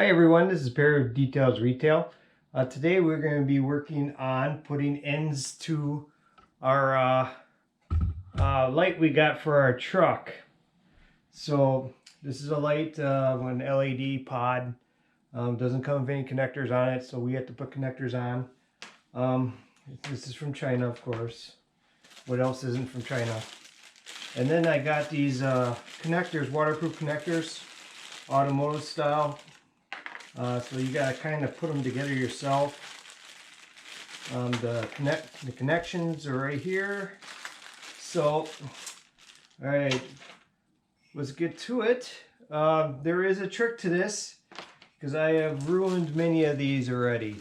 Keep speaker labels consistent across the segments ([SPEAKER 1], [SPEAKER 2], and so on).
[SPEAKER 1] Hi everyone, this is Pair of Details Retail. Today we're going to be working on putting ends to our light we got for our truck. So this is a light, an LED pod. Doesn't come with any connectors on it, so we have to put connectors on. This is from China, of course. What else isn't from China? And then I got these connectors, waterproof connectors, automotive style. So you gotta kind of put them together yourself. The connections are right here. So, all right, let's get to it. There is a trick to this because I have ruined many of these already,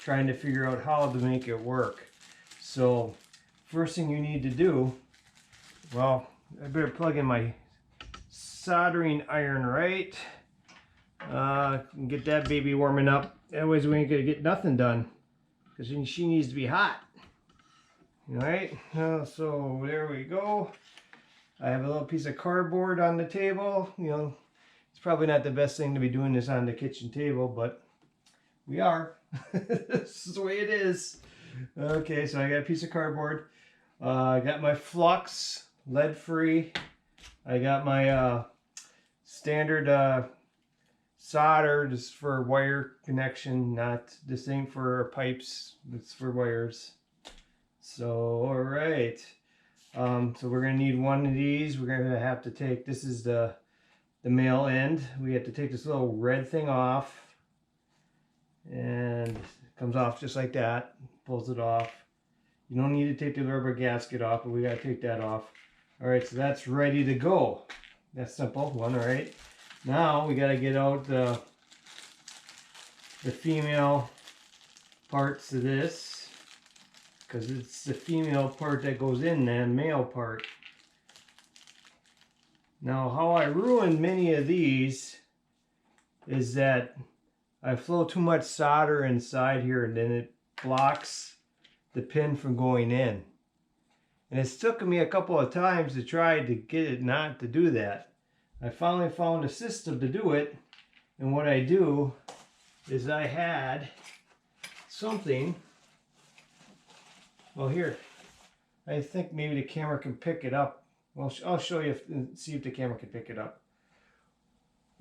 [SPEAKER 1] trying to figure out how to make it work. So, first thing you need to do, well, I better plug in my soldering iron, right? Get that baby warming up. Otherwise we ain't gonna get nothing done because she needs to be hot. Alright, so there we go. I have a little piece of cardboard on the table. You know, it's probably not the best thing to be doing this on the kitchen table, but we are. This is the way it is. Okay, so I got a piece of cardboard. I got my flux, lead free. I got my standard solder just for wire connection, not this thing for pipes, it's for wires. So all right, so we're gonna need one of these. We're gonna have to take, this is the male end. We have to take this little red thing off, and it comes off just like that. Pulls it off. You don't need to take the rubber gasket off, but we gotta take that off. All right, so that's ready to go. That's simple one. All right, now we got to get out the female parts of this, because it's the female part that goes in the male part. Now how I ruined many of these is that I flow too much solder inside here, and then it blocks the pin from going in. And it's took me a couple of times to try to get it not to do that. I finally found a system to do it, and what I do is I had something, well here, I think maybe the camera can pick it up. Well, I'll show you, see if the camera can pick it up.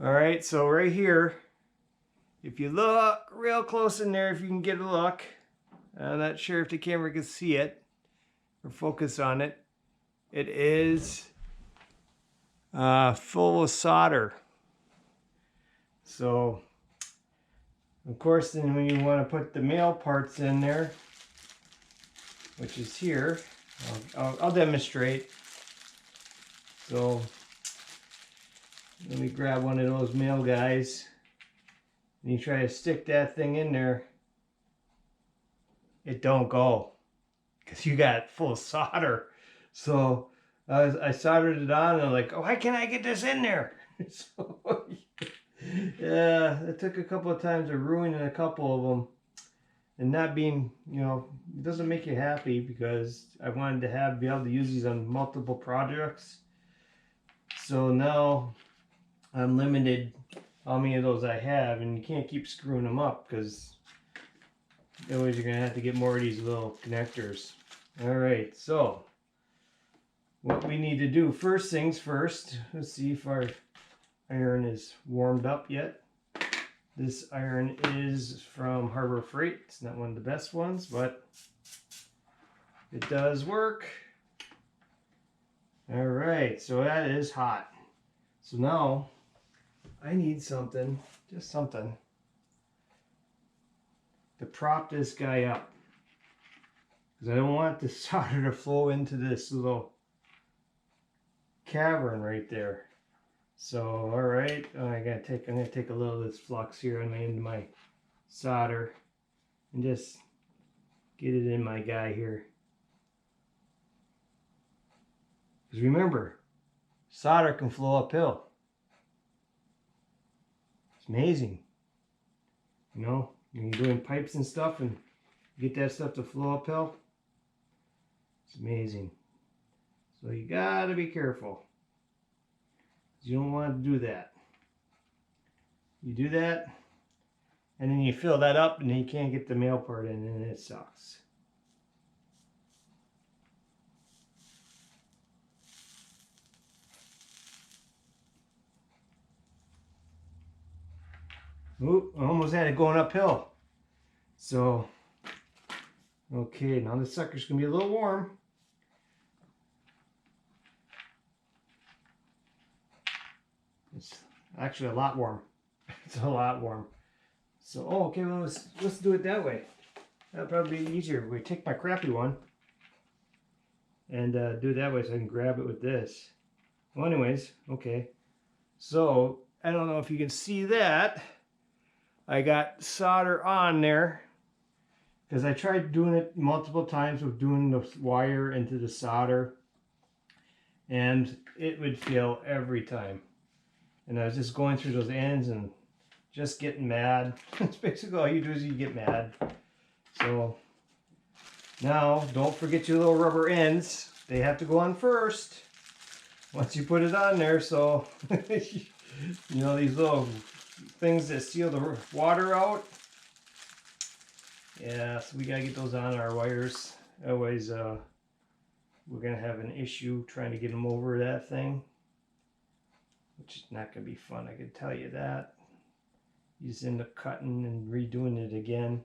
[SPEAKER 1] Alright, so right here, if you look real close in there, if you can get a look, I'm not sure if the camera can see it or focus on it, it is full of solder. So of course then when you want to put the male parts in there, which is here, I'll demonstrate. So let me grab one of those male guys, and you try to stick that thing in there, it don't go because you got full of solder. So I soldered it on, and I'm like, oh, why can't I get this in there? So yeah, it took a couple of times of ruining a couple of them, and not being, you know, it doesn't make you happy because I wanted to be able to use these on multiple projects. So now I'm limited how many of those I have, and you can't keep screwing them up because otherwise you're gonna have to get more of these little connectors. All right, so what we need to do, first things first, let's see if our iron is warmed up yet. This iron is from Harbor Freight. It's not one of the best ones, but it does work. All right, so that is hot. So now I need something, just something, to prop this guy up, because I don't want the solder to flow into this little cavern right there. So all right, I'm gonna take a little of this flux here into my solder and just get it in my guy here. Because remember, solder can flow uphill. It's amazing. You know, when you're doing pipes and stuff and get that stuff to flow uphill, it's amazing. So you gotta be careful. You don't want to do that. You do that, and then you fill that up and then you can't get the male part in and it sucks. Oop, I almost had it going uphill. So, okay, now this sucker's gonna be a little warm. It's actually a lot warm. It's a lot warm. So, oh, okay, well, let's do it that way. That'll probably be easier. We take my crappy one and do it that way so I can grab it with this. Well, anyways, okay. So, I don't know if you can see that. I got solder on there because I tried doing it multiple times with doing the wire into the solder, and it would fail every time. And I was just going through those ends and just getting mad. That's basically all you do is you get mad. So now don't forget your little rubber ends. They have to go on first once you put it on there. So you know, these little things that seal the water out. Yeah, so we gotta get those on our wires. Otherwise, we're gonna have an issue trying to get them over that thing, which is not gonna be fun. I can tell you that. You just end up cutting and redoing it again.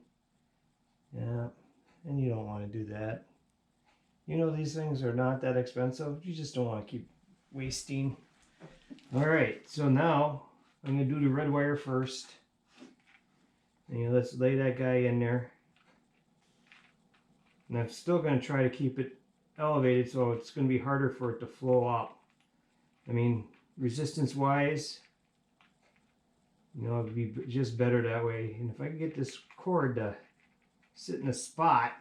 [SPEAKER 1] Yeah, and you don't want to do that. You know, these things are not that expensive. You just don't want to keep wasting. All right, so now I'm going to do the red wire first. And, you know, let's lay that guy in there. And I'm still going to try to keep it elevated so it's going to be harder for it to flow up. I mean, resistance-wise, you know, it'd be just better that way. And if I can get this cord to sit in a spot,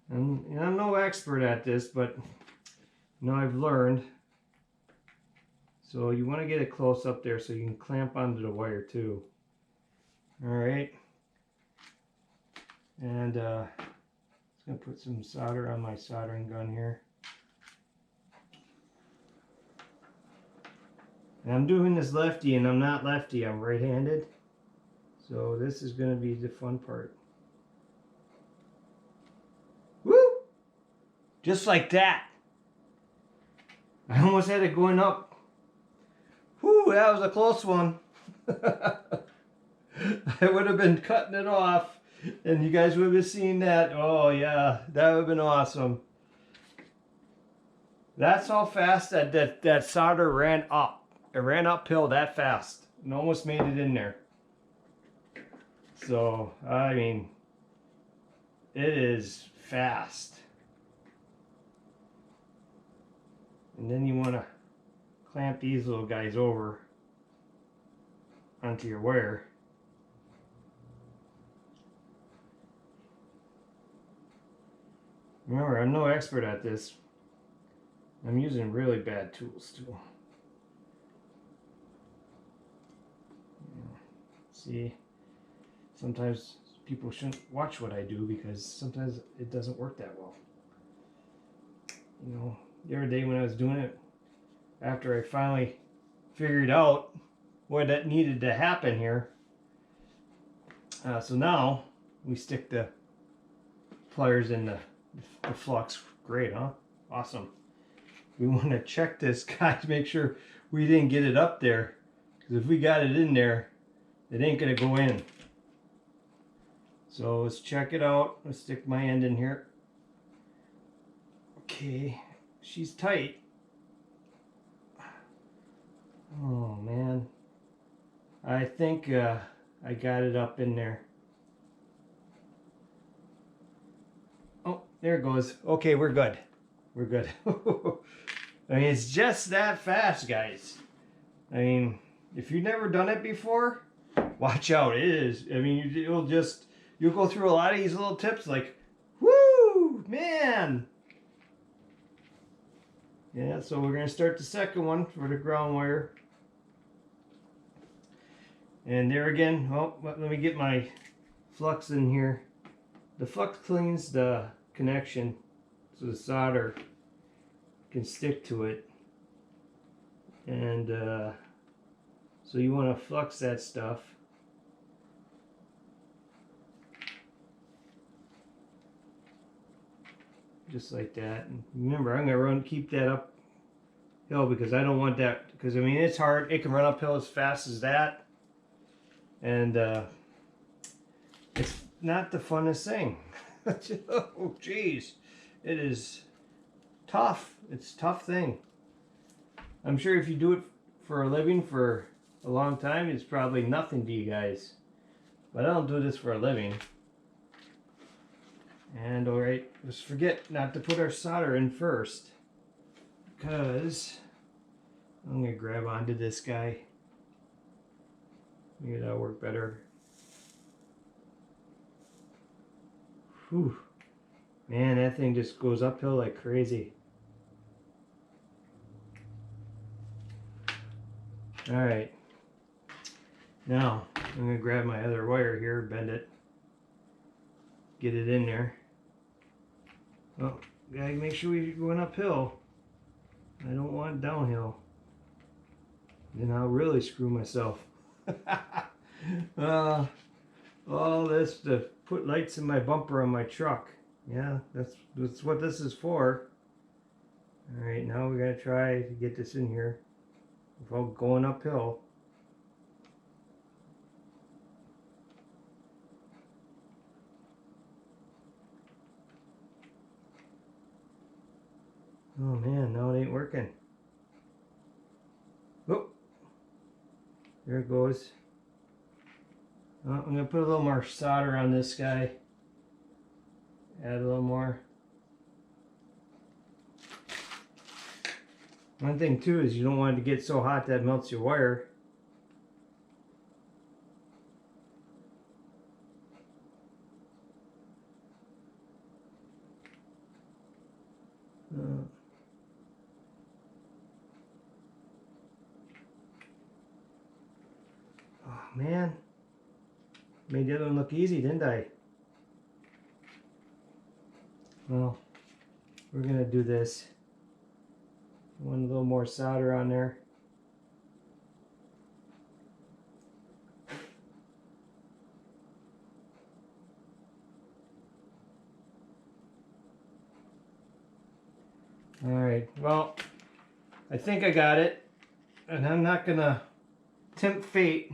[SPEAKER 1] and I'm no expert at this, but you know, I've learned. So you want to get it close up there so you can clamp onto the wire too. All right, and I'm just gonna put some solder on my soldering gun here. And I'm doing this lefty, and I'm not lefty, I'm right-handed. So this is going to be the fun part. Woo! Just like that. I almost had it going up. Whoo, that was a close one. I would have been cutting it off, and you guys would have seen that. Oh yeah, that would have been awesome. That's how fast that solder ran up. It ran uphill that fast and almost made it in there. So, I mean, it is fast. And then you want to clamp these little guys over onto your wire. Remember, I'm no expert at this. I'm using really bad tools too. See, sometimes people shouldn't watch what I do because sometimes it doesn't work that well. You know, the other day when I was doing it, after I finally figured out what that needed to happen here, so now we stick the pliers in the flux. Great, huh? Awesome. We want to check this guy to make sure we didn't get it up there, because if we got it in there, it ain't gonna go in. So let's check it out. Let's stick my end in here. Okay, she's tight. Oh man, I think I got it up in there. Oh, there it goes. Okay, we're good. We're good. I mean, it's just that fast, guys. I mean, if you've never done it before, watch out. It is. I mean, you'll go through a lot of these little tips like, whoo, man. Yeah, so we're going to start the second one for the ground wire. And there again, oh, let me get my flux in here. The flux cleans the connection so the solder can stick to it. And so you want to flux that stuff. Just like that. And remember, I'm going to keep that uphill because I don't want that, because I mean it's hard. It can run uphill as fast as that. And it's not the funnest thing. Oh geez, it is tough. It's a tough thing. I'm sure if you do it for a living for a long time, it's probably nothing to you guys. But I don't do this for a living. And alright, let's forget not to put our solder in first, because I'm going to grab onto this guy. Maybe that'll work better. Whew. Man, that thing just goes uphill like crazy. Alright. Now, I'm going to grab my other wire here, bend it, get it in there. Oh, gotta make sure we're going uphill. I don't want downhill. Then I'll really screw myself. All this to put lights in my bumper on my truck. Yeah, that's what this is for. Alright, now we're going to try to get this in here without going uphill. Oh man, now it ain't working. Oh, there it goes. Oh, I'm going to put a little more solder on this guy. Add a little more. One thing too is you don't want it to get so hot that melts your wire. Oh man, made the other one look easy, didn't I? Well, we're gonna do this. Want a little more solder on there. Alright, well, I think I got it. And I'm not gonna tempt fate.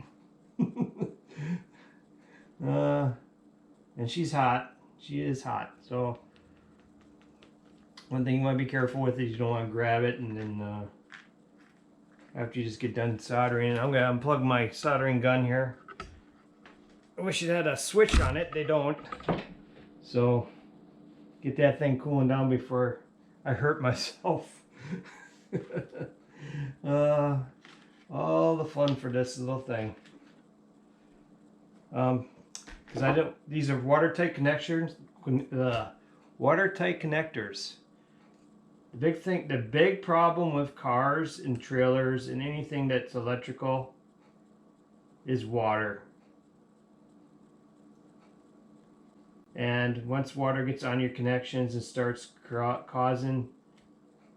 [SPEAKER 1] And she's hot. She is hot. So one thing you want to be careful with is you don't want to grab it and then after you just get done soldering. I'm going to unplug my soldering gun here. I wish it had a switch on it. They don't. So get that thing cooling down before I hurt myself. All the fun for this little thing. Because I don't. These are watertight connectors. Watertight connectors. The big problem with cars and trailers and anything that's electrical is water. And once water gets on your connections and starts causing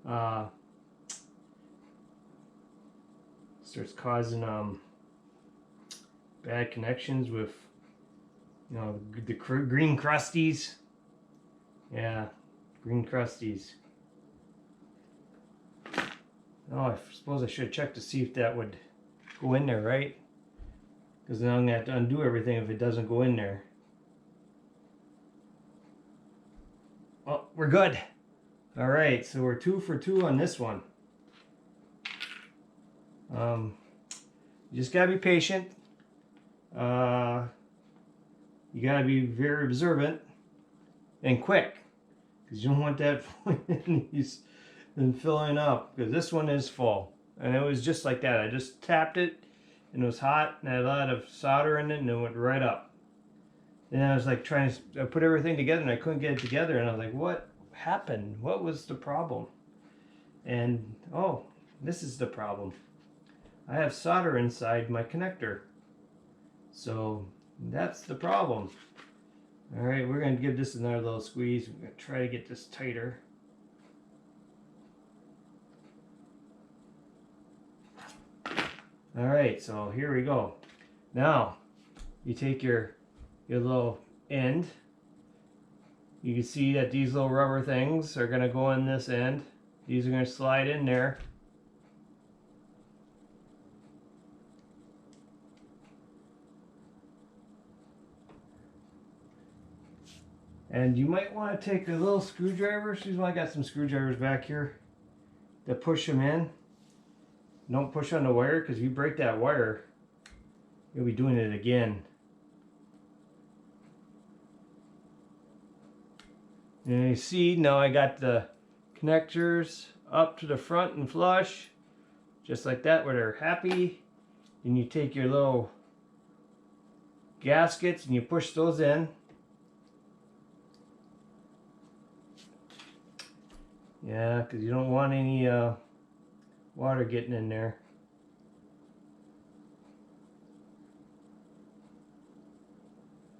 [SPEAKER 1] bad connections with, you know, the green crusties. Yeah, green crusties. Oh, I suppose I should have checked to see if that would go in there, right? Because then I'm going to have to undo everything if it doesn't go in there. Well, we're good. All right, so we're 2 for 2 on this one. You just gotta be patient. You gotta be very observant and quick, because you don't want that filling up. Because this one is full, and it was just like that. I just tapped it, and it was hot, and I had a lot of solder in it, and it went right up. Then I was like trying to put everything together, and I couldn't get it together, and I was like, what happened? What was the problem? And oh, this is the problem. I have solder inside my connector. So that's the problem. Alright, we're going to give this another little squeeze. We're going to try to get this tighter. All right, so here we go. Now, you take your little end. You can see that these little rubber things are gonna go in this end. These are gonna slide in there. And you might want to take a little screwdriver. Excuse me, I got some screwdrivers back here to push them in. Don't push on the wire, because if you break that wire, you'll be doing it again. And you see, now I got the connectors up to the front and flush, just like that, where they're happy. And you take your little gaskets and you push those in. Yeah, because you don't want any water getting in there.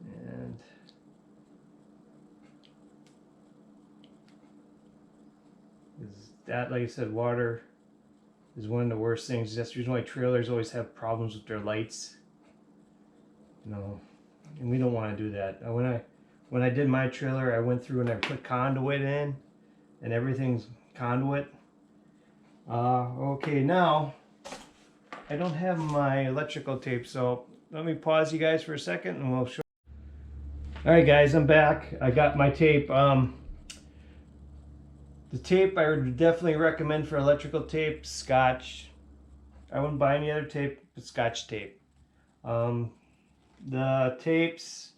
[SPEAKER 1] And that, like I said, water is one of the worst things. That's the reason why trailers always have problems with their lights. You know, and we don't want to do that. When I did my trailer, I went through and I put conduit in, and everything's conduit. Okay, now I don't have my electrical tape, so let me pause you guys for a second and we'll show. All right, guys, I'm back. I got my tape. The tape I would definitely recommend for electrical tape, Scotch. I wouldn't buy any other tape but Scotch tape. The tapes,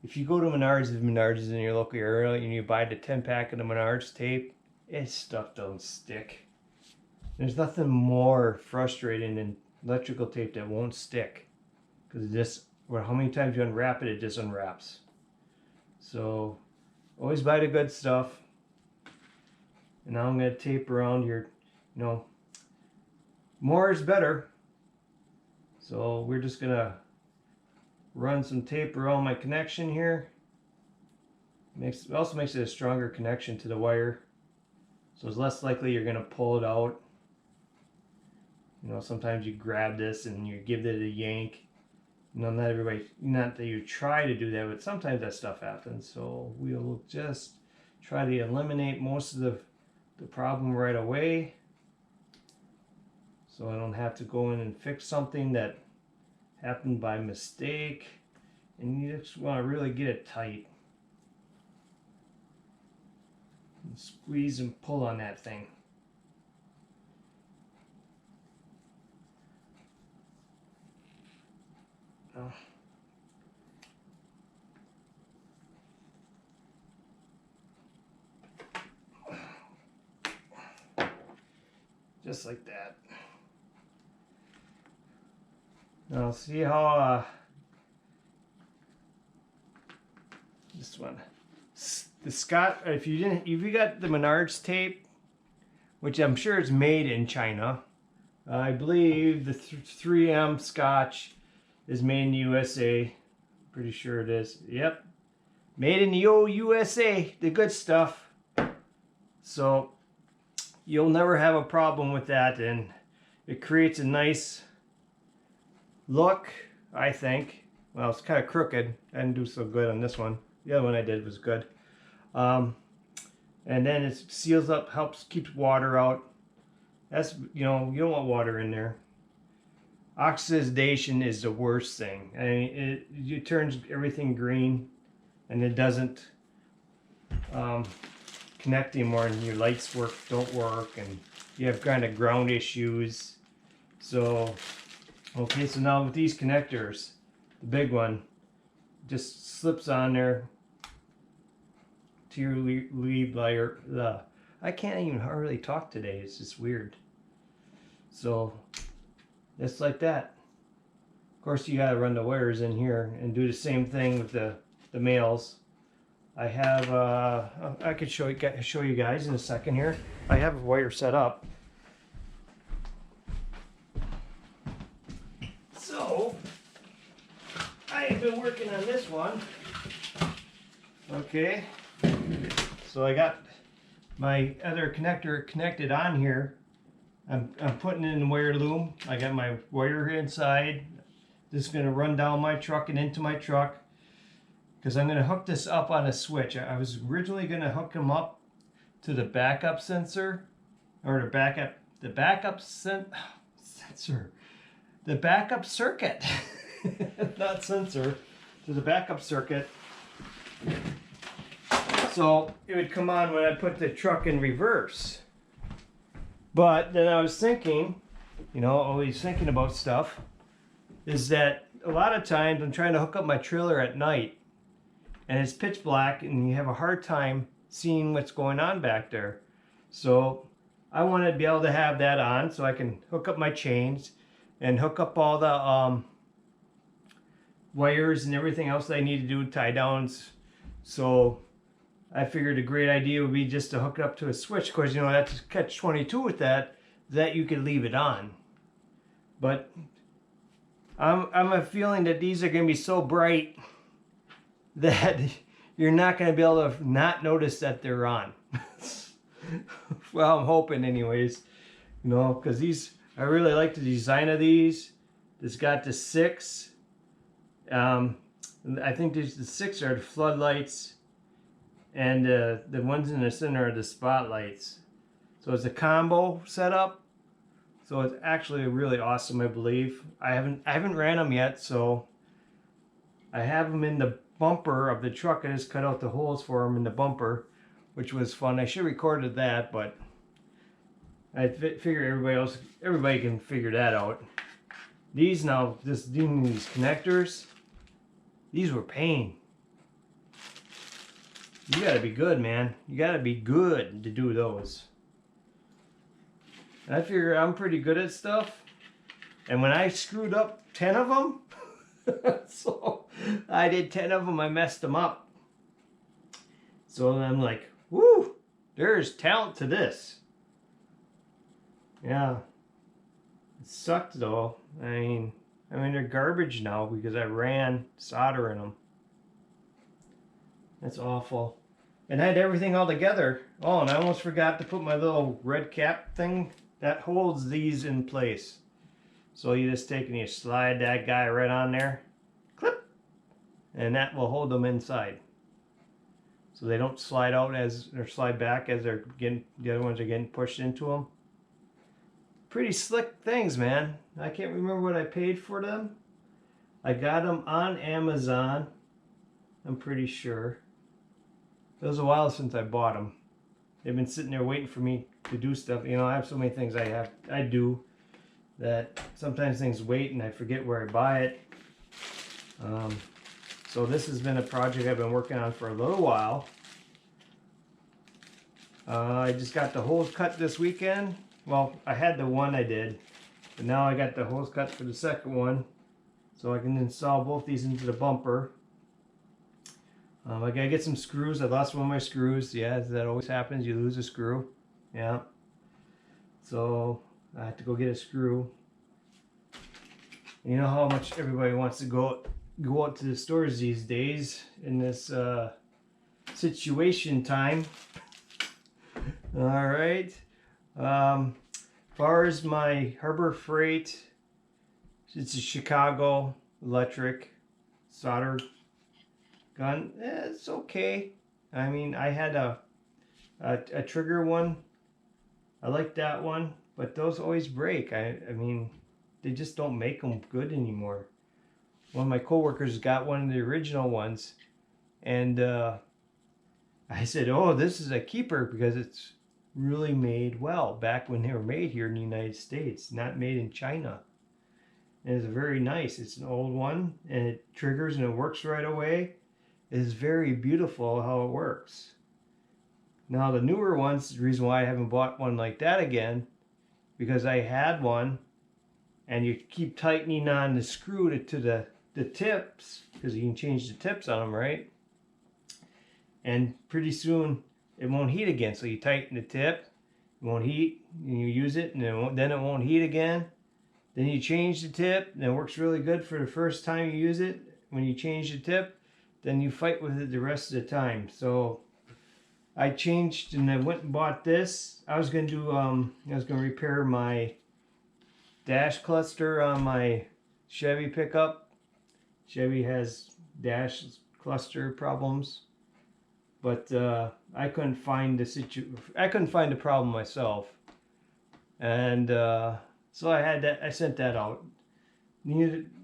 [SPEAKER 1] if you go to Menards, if Menards is in your local area and you buy the 10-pack of the Menards tape, this stuff don't stick. There's nothing more frustrating than electrical tape that won't stick, because it just, well, how many times you unwrap it, it just unwraps. So always buy the good stuff. And now I'm going to tape around your, you know, more is better. So we're just going to run some tape around my connection here. It also makes it a stronger connection to the wire, so it's less likely you're going to pull it out. You know, sometimes you grab this and you give it a yank. You know, not everybody, not that you try to do that, but sometimes that stuff happens. So we'll just try to eliminate most of the problem right away, so I don't have to go in and fix something that happened by mistake. And you just want to really get it tight and squeeze and pull on that thing. Oh. Just like that. Now see how this one, the Scott, if you got the Menards tape, which I'm sure is made in China, I believe the 3M Scotch is made in the USA. Pretty sure it is. Yep, made in the old USA, the good stuff. So you'll never have a problem with that, and it creates a nice look, I think. Well, it's kind of crooked. I didn't do so good on this one. The other one I did was good. And then it seals up, keeps water out. That's, you know, you don't want water in there. Oxidation is the worst thing. I mean, it turns everything green, and it doesn't connect anymore, and your lights don't work, and you have kind of ground issues. So okay, so now with these connectors, the big one just slips on there to your lead wire. I can't even hardly talk today, it's just weird. So just like that. Of course, you gotta run the wires in here and do the same thing with the males. I have I could show you guys in a second here. I have a wire set up. So I have been working on this one. Okay, so I got my other connector connected on here, I'm putting in the wire loom. I got my wire inside. This is going to run down my truck and into my truck, because I'm going to hook this up on a switch. I was originally going to hook them up to the backup sensor, or the backup sensor, the backup circuit, not sensor, to the backup circuit. So it would come on when I put the truck in reverse. But then I was thinking, you know, always thinking about stuff, is that a lot of times I'm trying to hook up my trailer at night and it's pitch black and you have a hard time seeing what's going on back there. So I want to be able to have that on so I can hook up my chains and hook up all the wires and everything else that I need to do, tie downs. So I figured a great idea would be just to hook it up to a switch. Of course, you know, that's catch-22 with that you could leave it on. But I'm a feeling that these are going to be so bright that you're not going to be able to not notice that they're on. Well, I'm hoping anyways, you know, because these, I really like the design of these. It's got the 6. I think the 6 are the floodlights, and the ones in the center are the spotlights. So it's a combo setup. So it's actually really awesome, I believe. I haven't ran them yet, so I have them in the bumper of the truck. I just cut out the holes for them in the bumper, which was fun. I should have recorded that, but I figure everybody can figure that out. These now, these connectors, these were pain. You gotta be good, man. You gotta be good to do those. I figure I'm pretty good at stuff. And when I screwed up 10 of them, so I did 10 of them, I messed them up. So I'm like, woo, there's talent to this. Yeah. It sucked though. I mean, they're garbage now because I ran solder in them. That's awful. And I had everything all together. Oh, and I almost forgot to put my little red cap thing that holds these in place. So you just take and you slide that guy right on there, clip, and that will hold them inside. So they don't slide out or slide back as they're getting, the other ones are getting pushed into them. Pretty slick things, man. I can't remember what I paid for them. I got them on Amazon, I'm pretty sure. It was a while since I bought them. They've been sitting there waiting for me to do stuff. You know, I have so many things I do that sometimes things wait and I forget where I buy it. So this has been a project I've been working on for a little while. I just got the holes cut this weekend. Well, I had the one I did, but now I got the holes cut for the second one, so I can install both these into the bumper. I gotta get some screws. I lost one of my screws. Yeah, that always happens. You lose a screw. Yeah. So I have to go get a screw. You know how much everybody wants to go out to the stores these days in this situation time. All right. As far as my Harbor Freight, it's a Chicago electric solder gun. It's okay. I mean, I had a trigger one. I like that one, but those always break. I mean, they just don't make them good anymore. One of my coworkers got one of the original ones, and I said, "Oh, this is a keeper because it's really made well back when they were made here in the United States, not made in China." And it's very nice. It's an old one, and it triggers and it works right away. It is very beautiful how it works. Now the newer ones, the reason why I haven't bought one like that again, because I had one, and you keep tightening on the screw to the tips, because you can change the tips on them, right? And pretty soon it won't heat again. So you tighten the tip, it won't heat, and you use it, and then it won't heat again. Then you change the tip, and it works really good for the first time you use it. When you change the tip, then you fight with it the rest of the time. So I changed and I went and bought this. I was gonna do I was gonna repair my dash cluster on my Chevy pickup. Chevy has dash cluster problems, but I couldn't find I couldn't find the problem myself, and so I sent that out.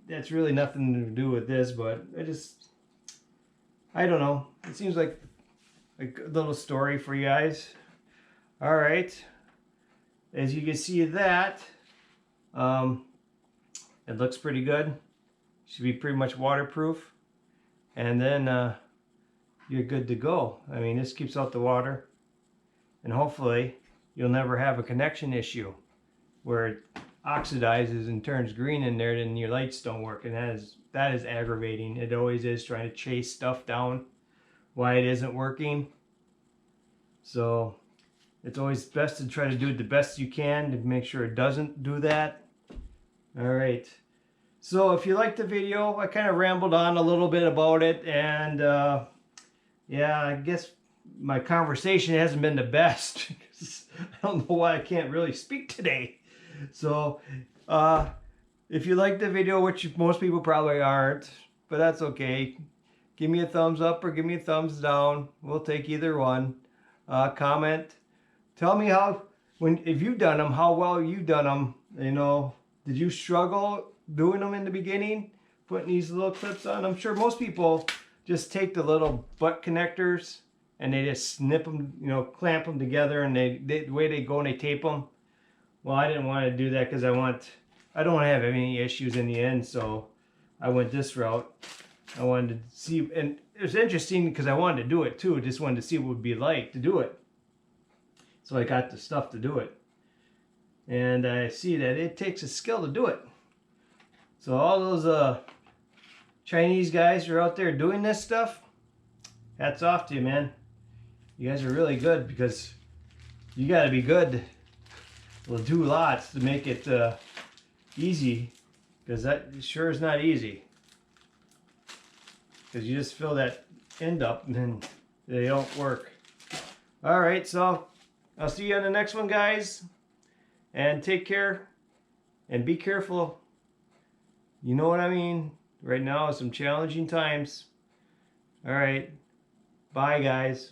[SPEAKER 1] That's really nothing to do with this, but I don't know. It seems like a little story for you guys. All right, as you can see that, it looks pretty good. Should be pretty much waterproof, and then you're good to go. I mean, this keeps out the water, and hopefully you'll never have a connection issue where it oxidizes and turns green in there, then your lights don't work, and that is aggravating. It always is, trying to chase stuff down why it isn't working. So it's always best to try to do it the best you can to make sure it doesn't do that. All right. So if you liked the video, I kind of rambled on a little bit about it, and yeah, I guess my conversation hasn't been the best. I don't know why I can't really speak today. So if you liked the video, which most people probably aren't, but that's okay. Give me a thumbs up or give me a thumbs down. We'll take either one. Comment. Tell me if you've done them, how well you've done them. You know, did you struggle doing them in the beginning, putting these little clips on? I'm sure most people just take the little butt connectors and they just snip them, you know, clamp them together, and the way they go and they tape them. Well, I didn't want to do that because I don't want to have any issues in the end, so I went this route. I wanted to see, and it was interesting because I wanted to do it too. Just wanted to see what it would be like to do it. So I got the stuff to do it. And I see that it takes a skill to do it. So all those Chinese guys who are out there doing this stuff, hats off to you, man. You guys are really good, because you got to be good. We'll do lots to make it easy, because that sure is not easy. Because you just fill that end up and then they don't work. All right, so I'll see you on the next one, guys. And take care and be careful. You know what I mean? Right now, some challenging times. All right. Bye, guys.